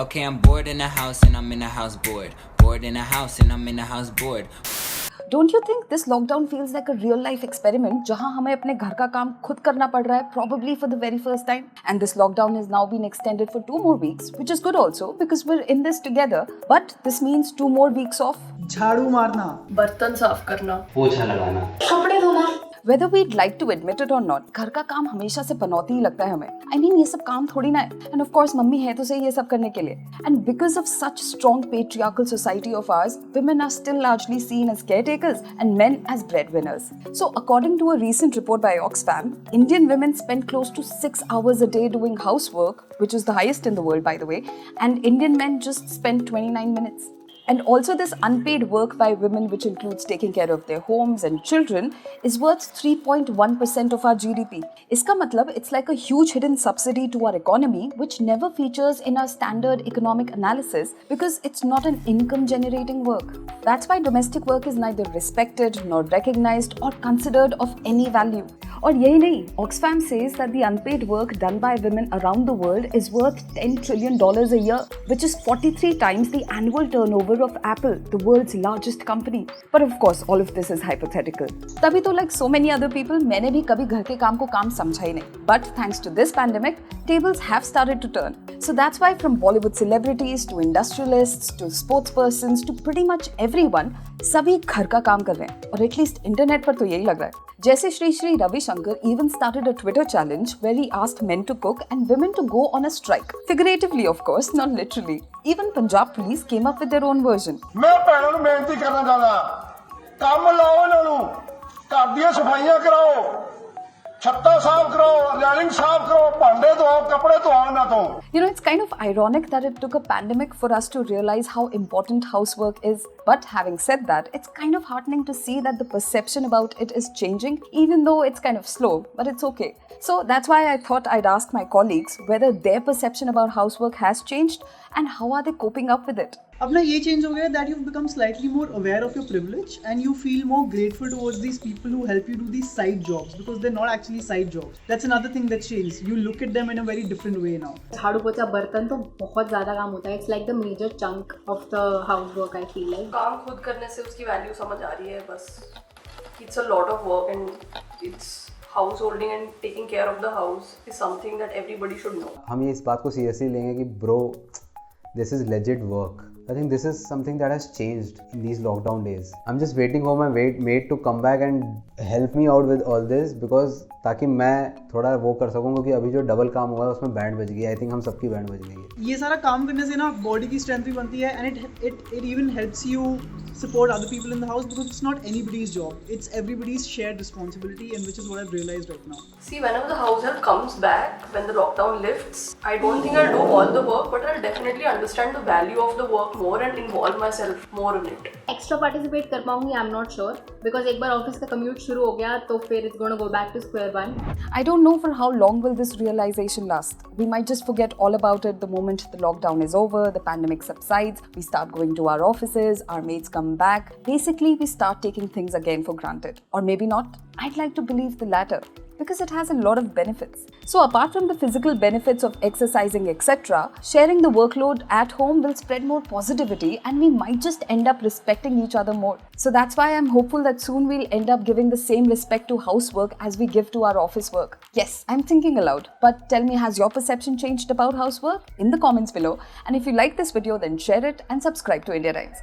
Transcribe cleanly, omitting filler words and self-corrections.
Okay, I'm bored in the house and I'm in the house bored. Bored in the house and I'm in the house bored. Don't you think this lockdown feels like a real life experiment जहां हमें अपने घर का काम खुद करना पड़ रहा है probably for the very first time? And this lockdown has now been extended for 2 more weeks, which is good also because we're in this together. But this means 2 more weeks of झाड़ू मारना, बर्तन साफ करना, पोछा लगाना, कपड़े धोना. Whether we'd like to admit it or not, घर का काम हमेशा से पनौती ही लगता है हमें. I mean ये सब काम थोड़ी ना है. And of course मम्मी है तो सही ये सब करने के लिए. And because of such strong patriarchal society of ours, women are still largely seen as caretakers and men as breadwinners. So according to a recent report by Oxfam, Indian women spend close to 6 hours a day doing housework, which is the highest in the world by the way, and Indian men just spend 29 minutes. And also this unpaid work by women, which includes taking care of their homes and children, is worth 3.1% of our GDP. Iska matlab, it's like a huge hidden subsidy to our economy, which never features in our standard economic analysis because it's not an income generating work. That's why domestic work is neither respected nor recognized or considered of any value. और यही नहीं, Oxfam says that the unpaid work done by women around the world is worth $10 trillion a year, which is 43 times the annual turnover of Apple, the world's largest company. But of course, all of this is hypothetical. तभी तो like so many other people, मैंने भी कभी घर के काम को काम समझा ही नहीं. But thanks to this pandemic, tables have started to turn. So that's why from Bollywood celebrities to industrialists to sportspersons to pretty much everyone, सभी घर का काम कर रहे हैं. और at least internet पर तो यही लग रहा है. जैसे Shri Ravi Shankar even started a Twitter challenge where he asked men to cook and women to go on a strike. Figuratively, of course, not literally. Even Punjab police came up with their own version. मैं ਭੈਣਾਂ ਨੂੰ ਬੇਨਤੀ ਕਰਨਾ ਚਾਹੁੰਦਾ ਕੰਮ ਲਾਓ ਇਹਨਾਂ ਨੂੰ ਘਰ ਦੀਆਂ ਸਫਾਈਆਂ ਕਰਾਓ ਛੱਤਾਂ ਸਾਫ਼ ਕਰਾਓ ਰੈਲਿੰਗ ਸਾਫ਼ ਕਰੋ ਭਾਂਡੇ ਧੋਓ ਕੱਪੜੇ ਧੋਓ ਇਹਨਾਂ ਤੋਂ. You know, it's kind of ironic that it took a pandemic for us to realize how important housework is. But having said that, it's kind of heartening to see that the perception about it is changing, even though it's kind of slow, but it's okay. So that's why I thought I'd ask my colleagues whether their perception about housework has changed and how are they coping up with it. अब ना ये change हो गया that you've become slightly more aware of your privilege and you feel more grateful towards these people who help you do these side jobs because they're not actually side jobs. That's another thing that's changed. You look at them in a very different way now. झाड़ू पोछा बर्तन तो बहुत ज़्यादा काम होता है. It's like the major chunk of the housework I feel like. काम खुद करने से उसकी वैल्यू समझ आ रही है बस. It's a lot of work and it's householding and taking care of the house is something that everybody should know. हम ये इस बात को सीरियसली लेंगे कि bro, this is legit work. I think this is something that has changed in these lockdown days. I'm just waiting for my mate to come back and help me out with all this because ताकि मैं थोड़ा वो कर सकूँ क्योंकि अभी जो double काम हुआ है उसमें बैंड बज गई. आई थिंक हम सबकी बैंड बज गई है. ये सारा काम करने से ना बॉडी की स्ट्रेंथ भी बनती है and it even helps you support other people in the house because it's not anybody's job. It's everybody's shared responsibility and which is what I've realized right now. See, whenever the house help comes back, when the lockdown lifts, I don't think I'll do all the work, but I'll definitely understand the value of the work more and involve myself more in it. Extra participate कर पाऊंगी I'm not sure because एक बार office का commute शुरू हो गया तो फिर it's gonna go back to square one. I don't know for how long will this realization last. We might just forget all about it the moment the lockdown is over, the pandemic subsides, we start going to our offices, our mates come back. Basically, we start taking things again for granted. Or maybe not. I'd like to believe the latter because it has a lot of benefits. So apart from the physical benefits of exercising, etc., sharing the workload at home will spread more positivity and we might just end up respecting each other more. So that's why I'm hopeful that soon we'll end up giving the same respect to housework as we give to our office work. Yes, I'm thinking aloud. But tell me, has your perception changed about housework? In the comments below. And if you like this video, then share it and subscribe to Indiatimes.